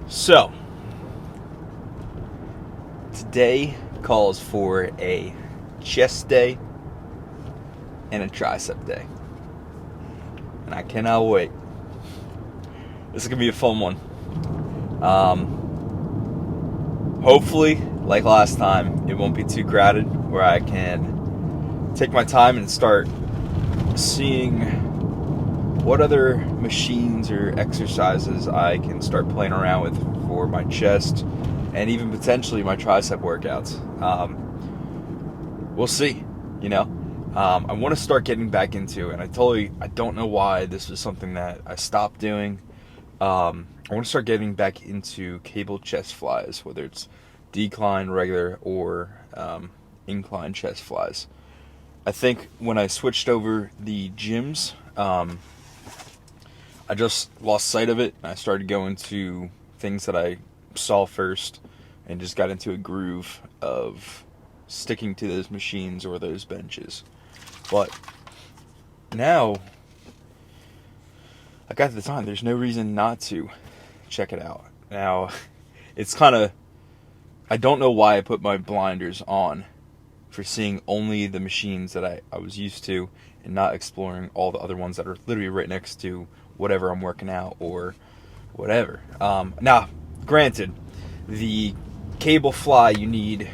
So, today calls for a chest day and a tricep day. And I cannot wait. This is going to be a fun one. Hopefully, like last time, it won't be too crowded where I can take my time and start seeing what other machines or exercises I can start playing around with for my chest and even potentially my tricep workouts. We'll see, I want to start getting back into, and I don't know why this was something that I stopped doing. I want to start getting back into cable chest flies, whether it's decline, regular, or incline chest flies. I think when I switched over the gyms, I just lost sight of it. I started going to things that I saw first and just got into a groove of sticking to those machines or those benches. But now I got the time. There's no reason not to check it out. Now, it's kind of, I don't know why I put my blinders on for seeing only the machines that I was used to and not exploring all the other ones that are literally right next to whatever I'm working out or whatever. Now, granted, the cable fly, you need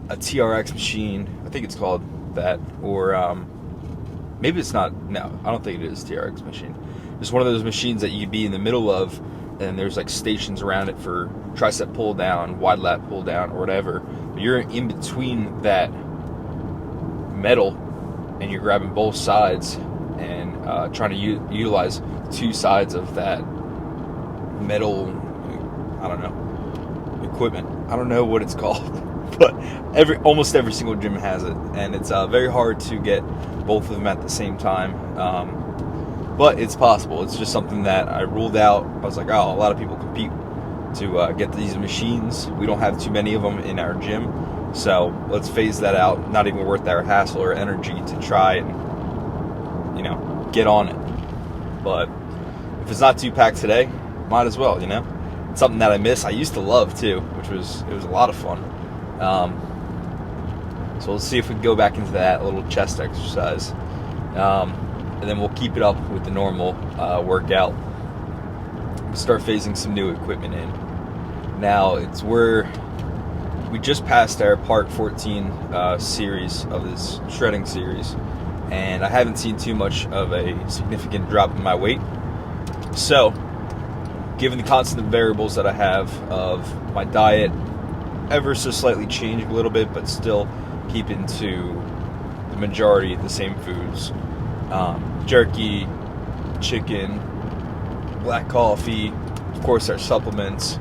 a TRX machine. I think it's called that. Or maybe it's not. No, I don't think it is TRX machine. It's one of those machines that you'd be in the middle of, and there's like stations around it for tricep pull down, wide lat pull down, or whatever. But you're in between that metal, and you're grabbing both sides and trying to utilize two sides of that metal, I don't know, equipment. I don't know what it's called, but almost every single gym has it, and it's very hard to get both of them at the same time. But it's possible. It's just something that I ruled out. I was like, oh, a lot of people compete to get these machines. We don't have too many of them in our gym, so let's phase that out. Not even worth our hassle or energy to try and, get on it. But if it's not too packed today, might as well, It's something that I miss. I used to love too, it was a lot of fun. So let's see if we can go back into that little chest exercise. And then we'll keep it up with the normal workout. Start phasing some new equipment in. Now, it's where we just passed our part 14 series of this shredding series, and I haven't seen too much of a significant drop in my weight. So, given the constant variables that I have of my diet, ever so slightly changing a little bit, but still keeping to the majority of the same foods. Jerky, chicken, black coffee, of course our supplements,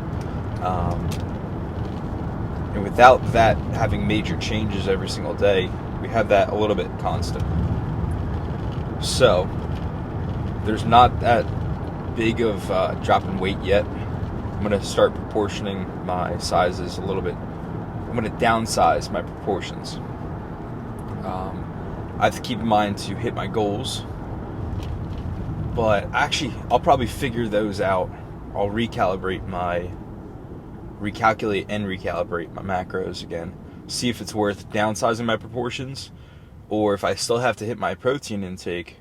and without that having major changes every single day, we have that a little bit constant. So there's not that big of drop in weight yet. I'm going to start proportioning my sizes a little bit. I'm going to downsize my proportions. I have to keep in mind to hit my goals, but actually I'll probably figure those out. I'll recalculate and recalibrate my macros again, see if it's worth downsizing my proportions, or if I still have to hit my protein intake,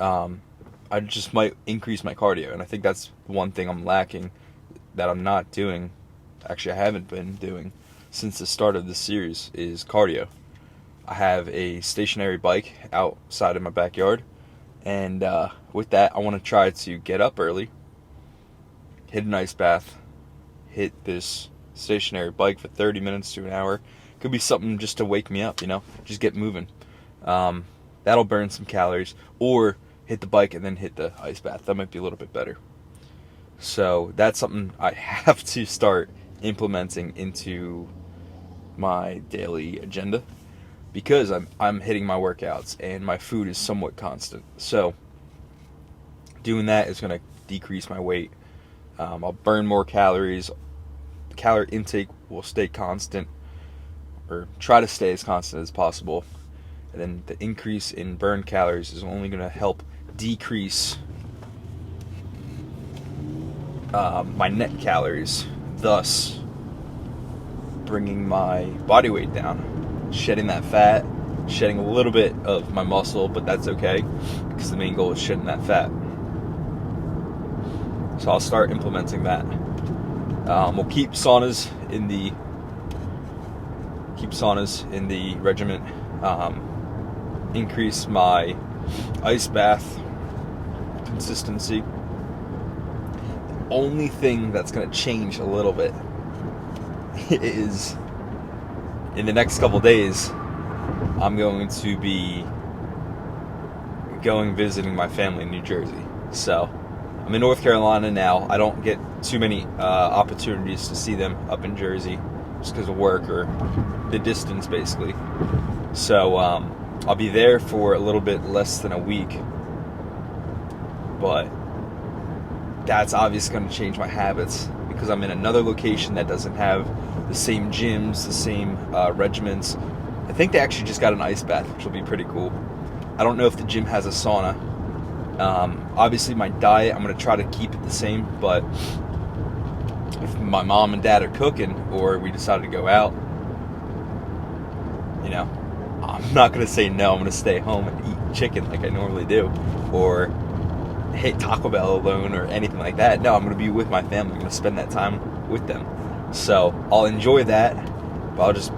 I just might increase my cardio. And I think that's one thing I'm lacking, that I'm not doing, actually I haven't been doing since the start of this series, is cardio. I have a stationary bike outside of my backyard, and with that I want to try to get up early, hit an ice bath, hit this stationary bike for 30 minutes to an hour. Could be something just to wake me up, just get moving. That'll burn some calories. Or hit the bike and then hit the ice bath. That might be a little bit better. So that's something I have to start implementing into my daily agenda, because I'm hitting my workouts and my food is somewhat constant. So doing that is going to decrease my weight. I'll burn more calories. The calorie intake will stay constant, or try to stay as constant as possible. And then the increase in burned calories is only going to help decrease my net calories, thus bringing my body weight down, shedding that fat, shedding a little bit of my muscle, but that's okay because the main goal is shedding that fat. So I'll start implementing that. We'll keep saunas in the regimen. Increase my ice bath consistency. The only thing that's going to change a little bit is in the next couple days, I'm going to be visiting my family in New Jersey. So I'm in North Carolina now. I don't get too many opportunities to see them up in Jersey just because of work or the distance, basically. So I'll be there for a little bit less than a week, but that's obviously going to change my habits because I'm in another location that doesn't have the same gyms, the same regimens. I think they actually just got an ice bath, which will be pretty cool. I don't know if the gym has a sauna. Obviously, my diet, I'm going to try to keep it the same, but if my mom and dad are cooking or we decide to go out, I'm not going to say no. I'm going to stay home and eat chicken like I normally do, or hit Taco Bell alone or anything like that. No, I'm going to be with my family. I'm going to spend that time with them. So I'll enjoy that, but I'll just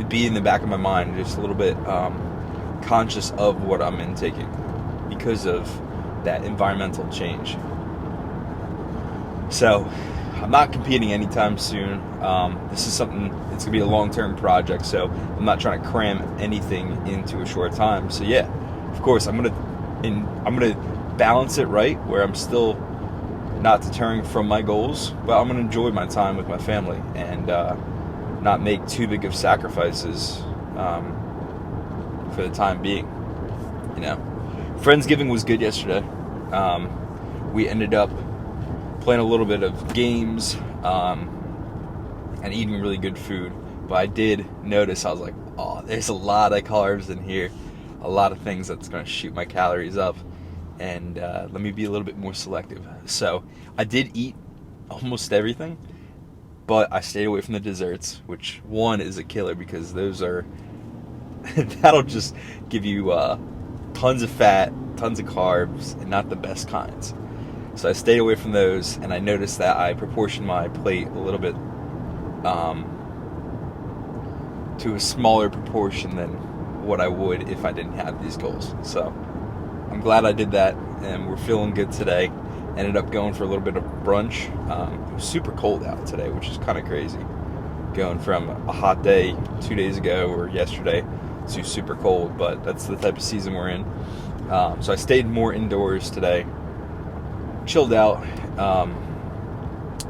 be in the back of my mind, just a little bit conscious of what I'm intaking because of that environmental change. So I'm not competing anytime soon. This is something, it's going to be a long-term project, so I'm not trying to cram anything into a short time. So yeah, of course, I'm going to balance it right, where I'm still not deterring from my goals, but I'm going to enjoy my time with my family and not make too big of sacrifices for the time being. Friendsgiving was good yesterday. We ended up playing a little bit of games and eating really good food, but I did notice, I was like, oh, there's a lot of carbs in here, a lot of things that's going to shoot my calories up, and let me be a little bit more selective. So I did eat almost everything, but I stayed away from the desserts, which one is a killer because those are that'll just give you tons of fat, tons of carbs, and not the best kinds. So I stayed away from those, and I noticed that I proportioned my plate a little bit to a smaller proportion than what I would if I didn't have these goals. So I'm glad I did that, and we're feeling good today. Ended up going for a little bit of brunch. It was super cold out today, which is kind of crazy. Going from a hot day 2 days ago or yesterday to super cold, but that's the type of season we're in. So I stayed more indoors today. Chilled out,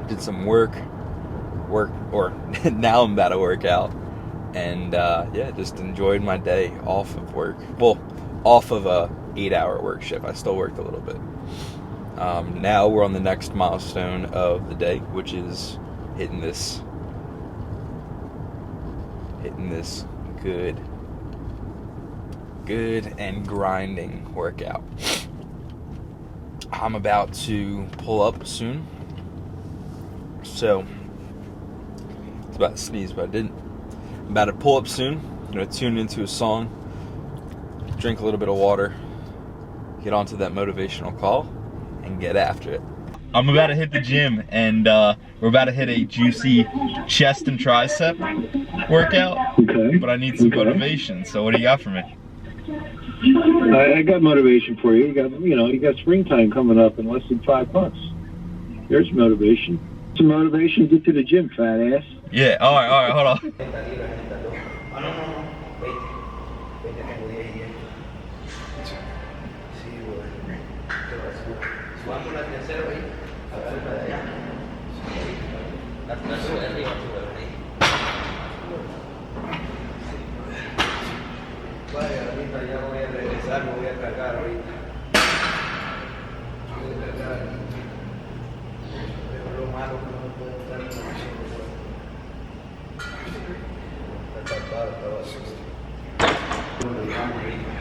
did some work, or now I'm about to work out, and just enjoyed my day off of work. Well, off of a 8-hour work shift. I still worked a little bit. Now we're on the next milestone of the day, which is hitting this good and grinding workout. I'm about to pull up soon, so it's about to sneeze, but I didn't. I'm about to pull up soon. I'm going to tune into a song, drink a little bit of water, get onto that motivational call, and get after it. I'm about to hit the gym, and we're about to hit a juicy chest and tricep workout, Okay. But I need some motivation, so what do you got for me? I got motivation for you. You got springtime coming up in less than 5 months. There's motivation. Some motivation. Get to the gym, fat ass. Yeah. All right. Hold on. Ya voy a regresar, me voy a cargar ahorita. Pero lo malo que no puedo estar en la machine. Está tapado, estaba así. Lo dejamos ahorita.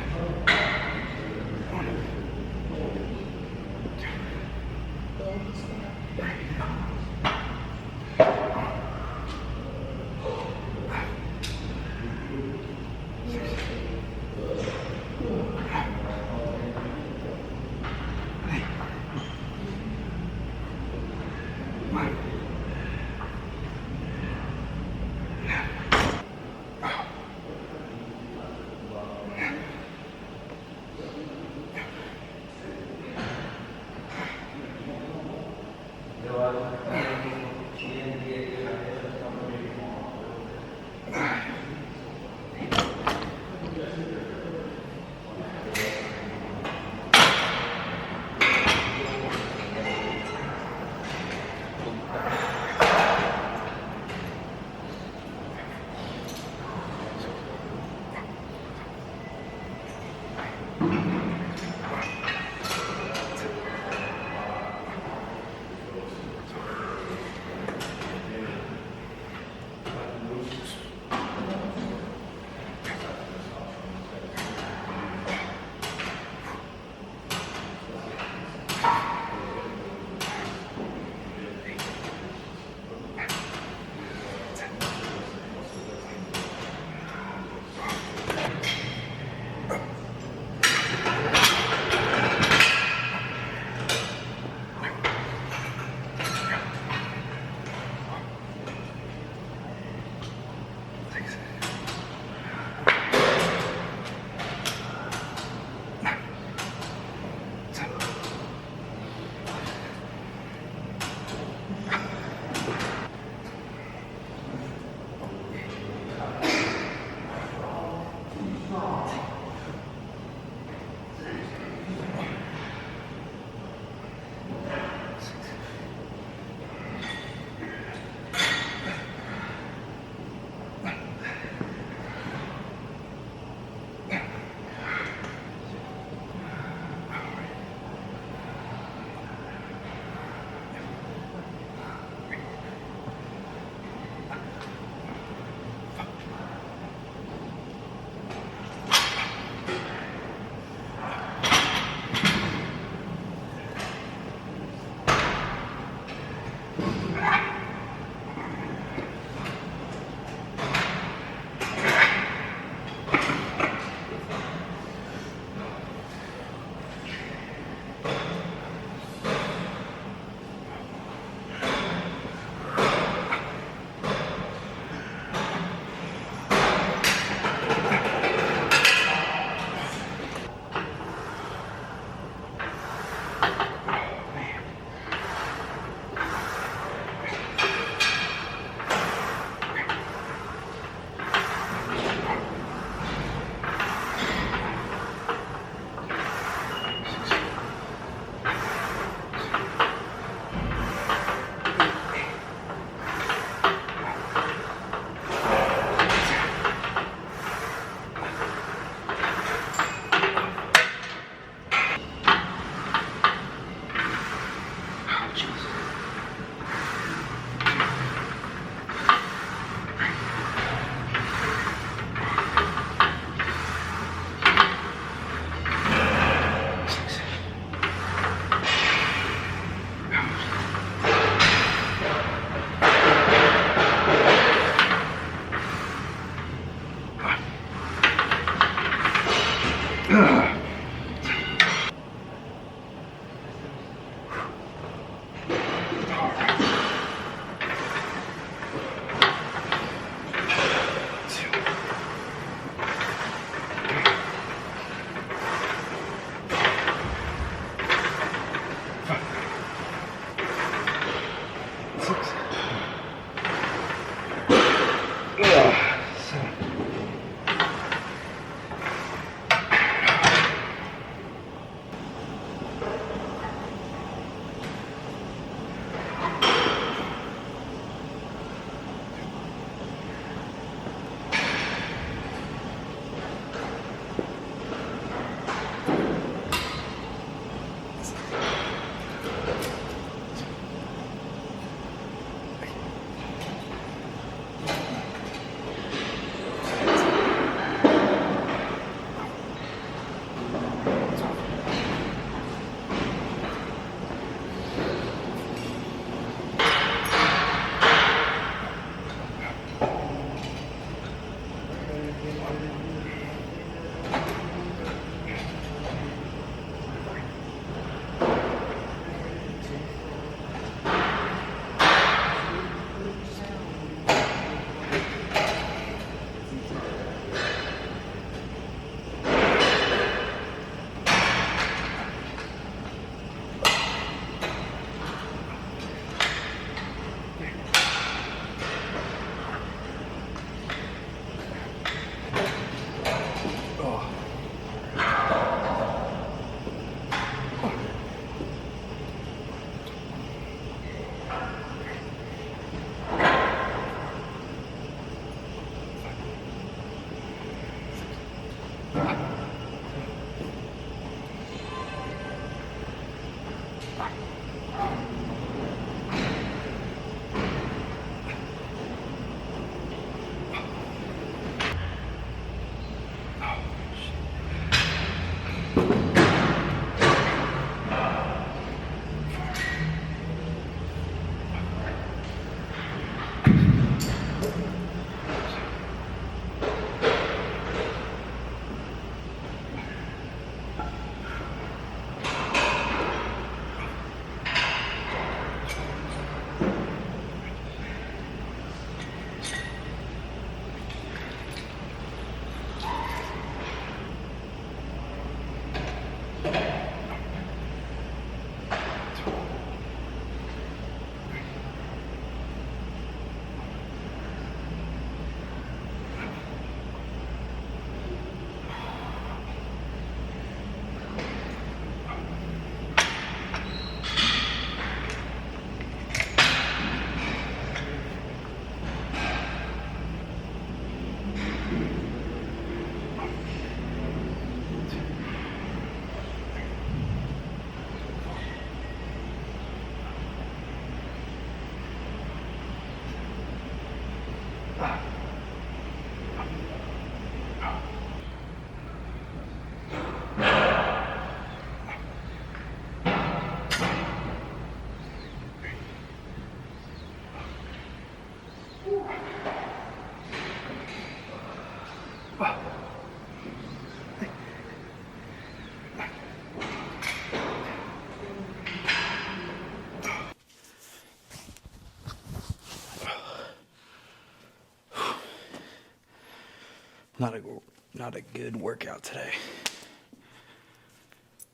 Not a good workout today.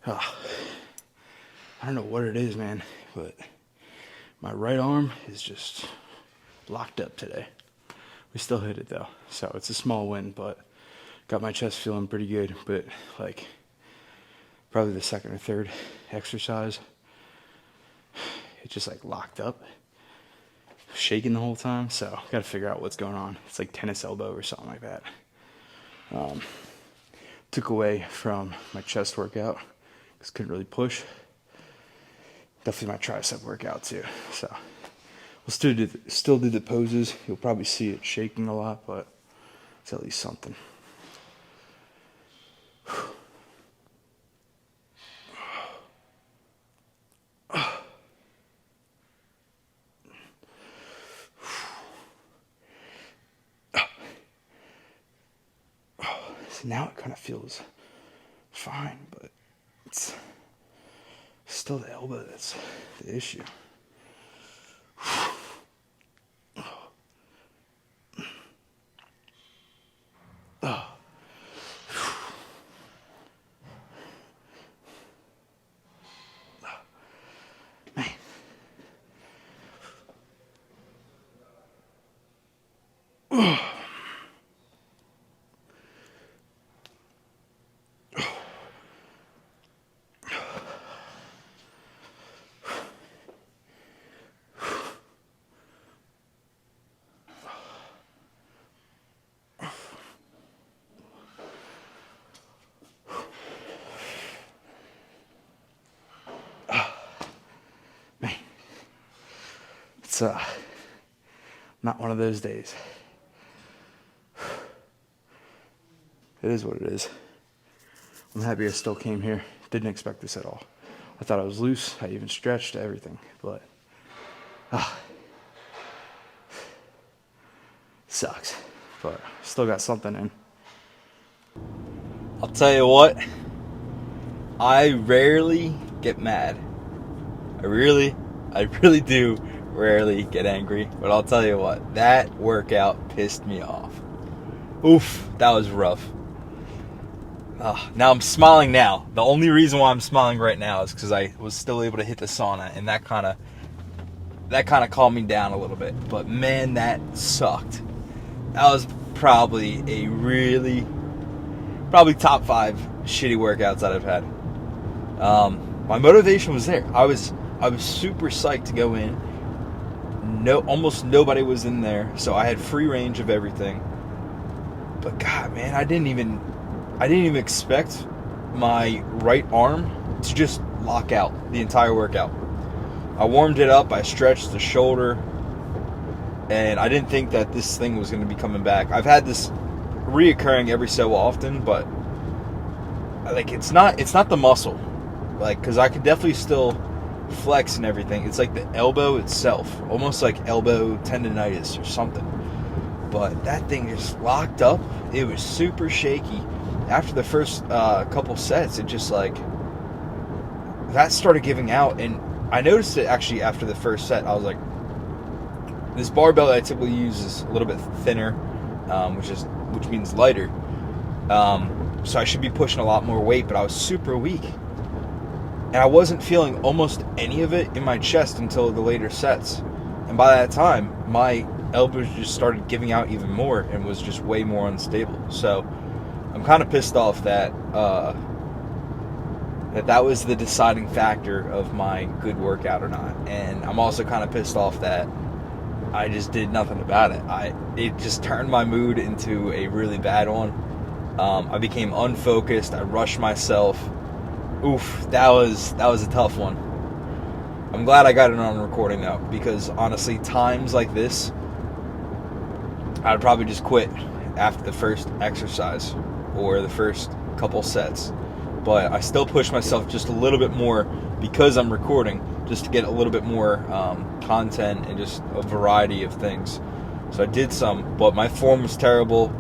I don't know what it is, man, but my right arm is just locked up today. We still hit it though, so it's a small win, but got my chest feeling pretty good. But like probably the second or third exercise, it just like locked up, shaking the whole time. So gotta figure out what's going on. It's like tennis elbow or something like that. Took away from my chest workout because couldn't really push. Definitely my tricep workout too. So we'll still do the poses. You'll probably see it shaking a lot, but it's at least something. So now it kind of feels fine, but it's still the elbow that's the issue. Man. Man, it's not one of those days. It is what it is. I'm happy I still came here. Didn't expect this at all. I thought I was loose. I even stretched everything, but sucks. But still got something in. I'll tell you what, I rarely get mad. I really do rarely get angry. But I'll tell you what, that workout pissed me off. Oof, that was rough. Now I'm smiling now. The only reason why I'm smiling right now is because I was still able to hit the sauna, and that kind of calmed me down a little bit. But man, that sucked. That was probably top 5 shitty workouts that I've had. My motivation was there. I was super psyched to go in. Almost nobody was in there, so I had free range of everything. But God, man, I didn't even expect my right arm to just lock out the entire workout. I warmed it up, I stretched the shoulder, and I didn't think that this thing was going to be coming back. I've had this reoccurring every so often, but like it's not the muscle, like, because I could definitely still flex and everything. It's like the elbow itself, almost like elbow tendonitis or something. But that thing just locked up. It was super shaky. After the first couple sets, it just like that started giving out, and I noticed it actually after the first set. I was like, this barbell that I typically use is a little bit thinner, which means lighter. So I should be pushing a lot more weight, but I was super weak, and I wasn't feeling almost any of it in my chest until the later sets. And by that time, my elbows just started giving out even more and was just way more unstable. So I'm kind of pissed off that that was the deciding factor of my good workout or not. And I'm also kind of pissed off that I just did nothing about it. It just turned my mood into a really bad one. I became unfocused. I rushed myself. Oof, that was a tough one. I'm glad I got it on recording though, because honestly, times like this, I'd probably just quit after the first exercise or the first couple sets. But I still push myself just a little bit more because I'm recording, just to get a little bit more content and just a variety of things. So I did some, but my form was terrible.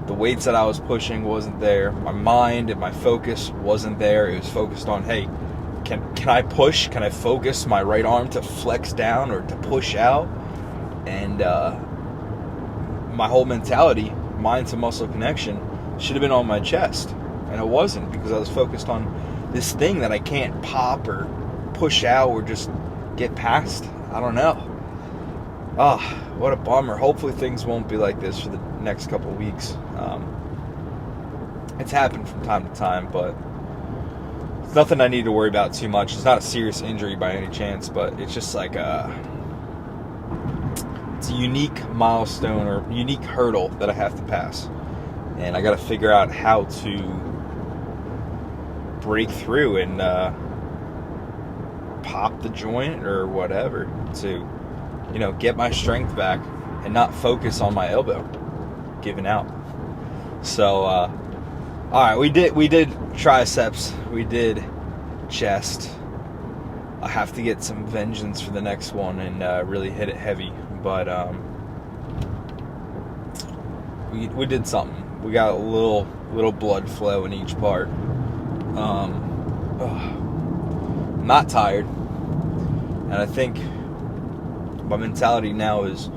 The weights that I was pushing wasn't there. My mind and my focus wasn't there. It was focused on, hey, can I push? Can I focus my right arm to flex down or to push out? And my whole mentality mind to muscle connection should have been on my chest, and it wasn't, because I was focused on this thing that I can't pop or push out or just get past. I don't know. What a bummer. Hopefully things won't be like this for the next couple of weeks. It's happened from time to time, but it's nothing I need to worry about too much. It's not a serious injury by any chance, but it's just like it's a unique milestone or unique hurdle that I have to pass. And I got to figure out how to break through and pop the joint or whatever to, get my strength back and not focus on my elbow giving out. So, all right, we did triceps, we did chest. I have to get some vengeance for the next one and really hit it heavy. But we did something. We got a little blood flow in each part. I'm not tired, and I think my mentality now is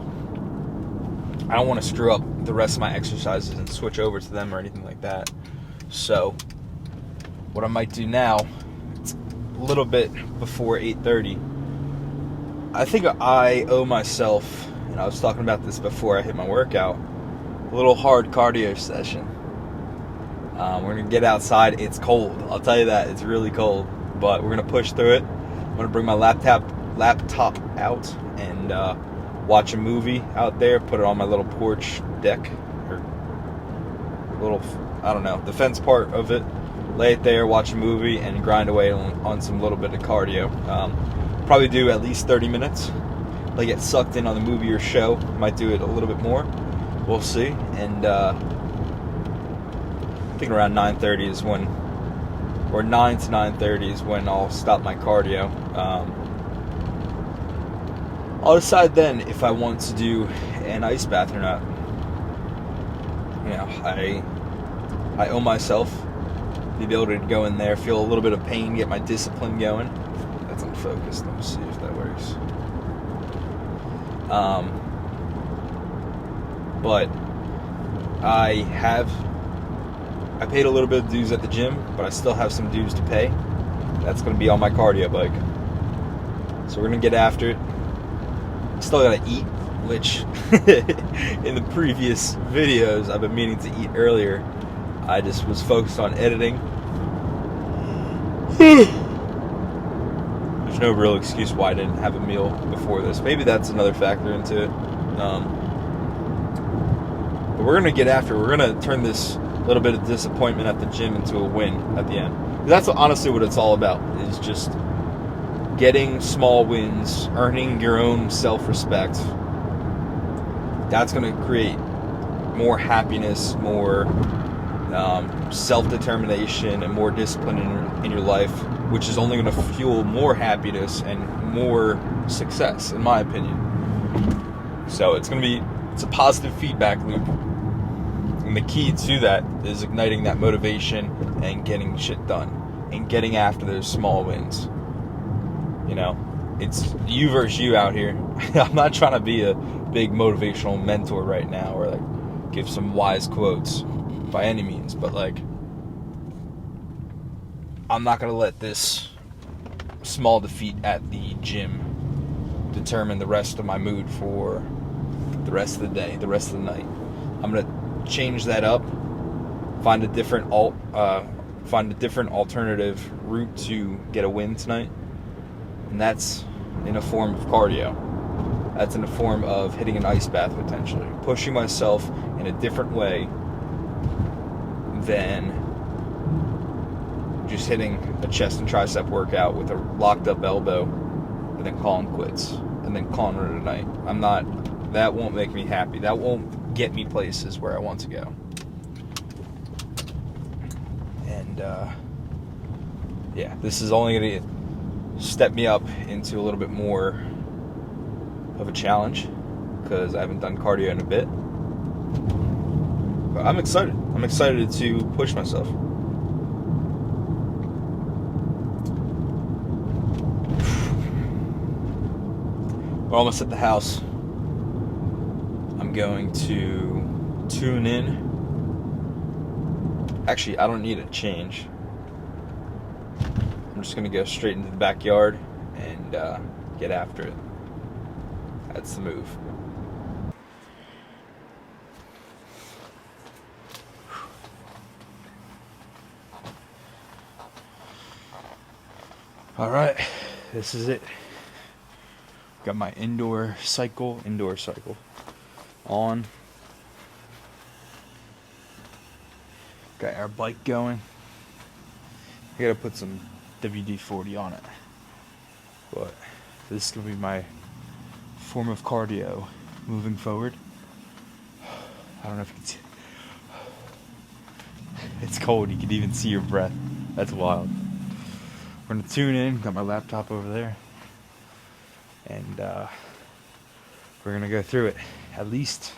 I don't want to screw up the rest of my exercises and switch over to them or anything like that. So what I might do now, it's a little bit before 8:30. I think I owe myself, and I was talking about this before I hit my workout, a little hard cardio session. We're going to get outside. It's cold. I'll tell you that. It's really cold. But we're going to push through it. I'm going to bring my laptop out and watch a movie out there. Put it on my little porch deck. Or little, I don't know, the fence part of it. Lay it there, watch a movie, and grind away on some little bit of cardio. Probably do at least 30 minutes. If I get sucked in on the movie or show, might do it a little bit more. We'll see. And I think around 9:30 is when, or 9 to 9:30 is when I'll stop my cardio. I'll decide then if I want to do an ice bath or not. I owe myself the ability to go in there, feel a little bit of pain, get my discipline going. That's unfocused. Let me see if that works. But I paid a little bit of dues at the gym, but I still have some dues to pay. That's going to be on my cardio bike. So we're going to get after it. Still got to eat, which in the previous videos I've been meaning to eat earlier. I just was focused on editing. There's no real excuse why I didn't have a meal before this. Maybe that's another factor into it. But we're going to get after it. We're going to turn this little bit of disappointment at the gym into a win at the end. That's honestly what it's all about, is just getting small wins, earning your own self-respect. That's going to create more happiness, more self-determination, and more discipline in your life, which is only going to fuel more happiness and more success, in my opinion. So it's a positive feedback loop. And the key to that is igniting that motivation and getting shit done and getting after those small wins. It's you versus you out here. I'm not trying to be a big motivational mentor right now or like give some wise quotes by any means, but like I'm not going to let this small defeat at the gym determine the rest of my mood for the rest of the day, the rest of the night. I'm going to change that up, find a different alternative route to get a win tonight, and that's in a form of cardio. That's in a form of hitting an ice bath potentially, pushing myself in a different way than just hitting a chest and tricep workout with a locked up elbow and then calling quits and then calling it a night. That won't make me happy. That won't get me places where I want to go. And this is only going to step me up into a little bit more of a challenge because I haven't done cardio in a bit. But I'm excited. I'm excited to push myself. We're almost at the house. I'm going to tune in. Actually, I don't need a change. I'm just gonna go straight into the backyard and get after it. That's the move. All right, this is it. Got my indoor cycle on. Got our bike going. I gotta put some WD-40 on it. But this is gonna be my form of cardio moving forward. I don't know if you can see. It's cold, you can even see your breath. That's wild. We're gonna tune in, got my laptop over there. And we're gonna go through it at least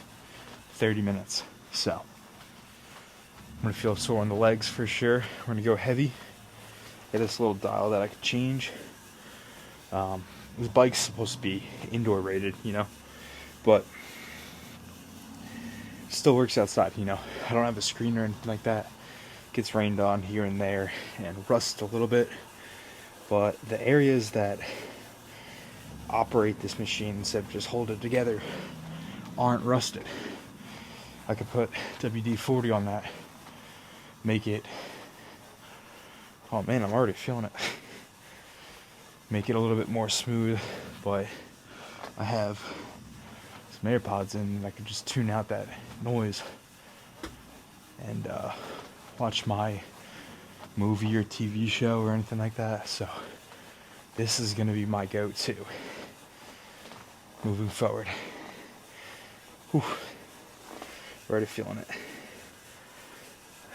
30 minutes. So I'm gonna feel sore on the legs for sure. We're gonna go heavy. Get this little dial that I could change. This bike's supposed to be indoor rated, you know, but it still works outside, you know. I don't have a screen or anything like that. Gets rained on here and there and rusts a little bit, but the areas that operate this machine instead of just hold it together aren't rusted. I could put WD-40 on that, make it, oh man, I'm already feeling it, make it a little bit more smooth. But I have some AirPods in and I could just tune out that noise and watch my movie or TV show or anything like that. So this is gonna be my go-to moving forward. Whew. Already feeling it.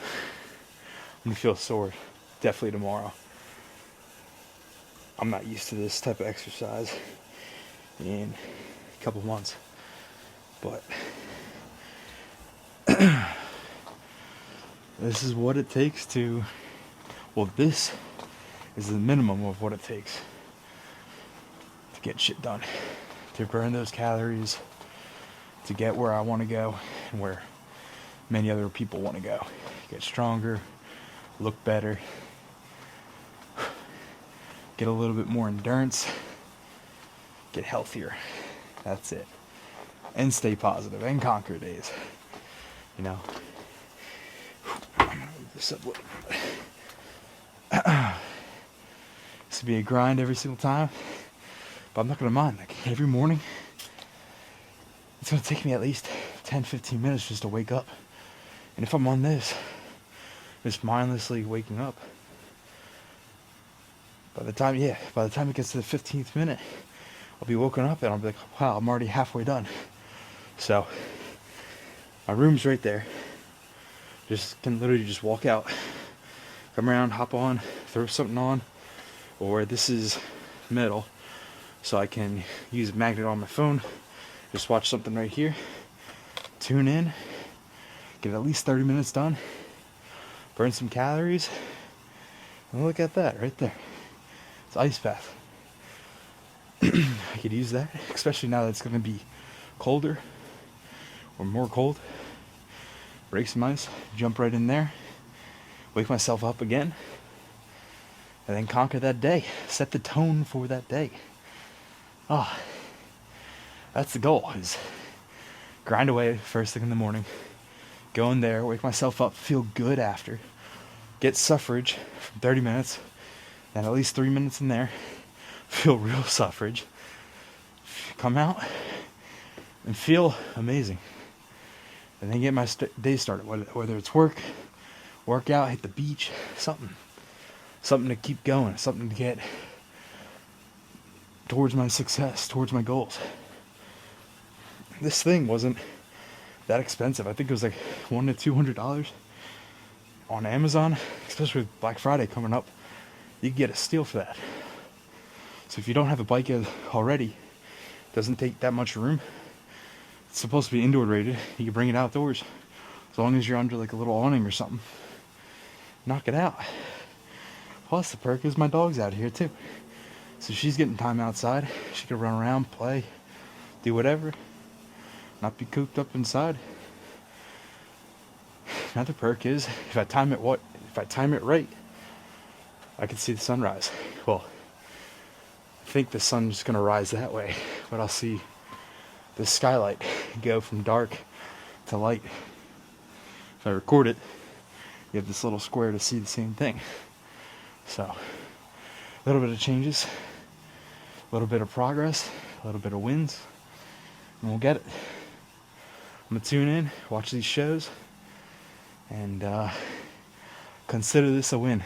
I'm gonna feel sore definitely tomorrow. I'm not used to this type of exercise in a couple months, but this is what it takes to, well, this is the minimum of what it takes to get shit done, to burn those calories, to get where I want to go and where many other people want to go. Get stronger, look better, get a little bit more endurance, get healthier. That's it. And stay positive and conquer days. You know. I'm gonna move this up a little bit. This would be a grind every single time, but I'm not gonna mind. Like every morning, it's gonna take me at least 10-15 minutes just to wake up. And if I'm on this, just mindlessly waking up, by the time it gets to the 15th minute, I'll be woken up and I'll be like, wow, I'm already halfway done. So my room's right there. Just can literally just walk out, come around, hop on, throw something on, or this is metal, so I can use a magnet on my phone, just watch something right here, tune in, get at least 30 minutes done, burn some calories, and look at that right there. It's ice bath. I could use that, especially now that it's going to be colder or more cold. Break some ice, jump right in there, wake myself up again, and then conquer that day. Set the tone for that day. Oh, that's the goal, is grind away first thing in the morning, go in there, wake myself up, feel good after, get suffrage for 30 minutes, then at least 3 minutes in there, feel real suffrage, come out and feel amazing, and then get my day started, whether it's workout, hit the beach, something to keep going, something to get towards my success, towards my goals. This thing wasn't that expensive. I think it was like $100 to $200 on Amazon, especially with Black Friday coming up. You can get a steal for that. So if you don't have a bike already, it doesn't take that much room. It's supposed to be indoor rated. You can bring it outdoors as long as you're under like a little awning or something. Knock it out. Plus the perk is my dog's out here too, so she's getting time outside. She can run around, play, do whatever, not be cooped up inside. another perk is if I time it right, I can see the sunrise. Well, I think the sun's gonna rise that way, but I'll see the skylight go from dark to light. If I record it, you have this little square to see the same thing. So, a little bit of changes, a little bit of progress, a little bit of wins, and we'll get it. I'm gonna tune in, watch these shows, and consider this a win.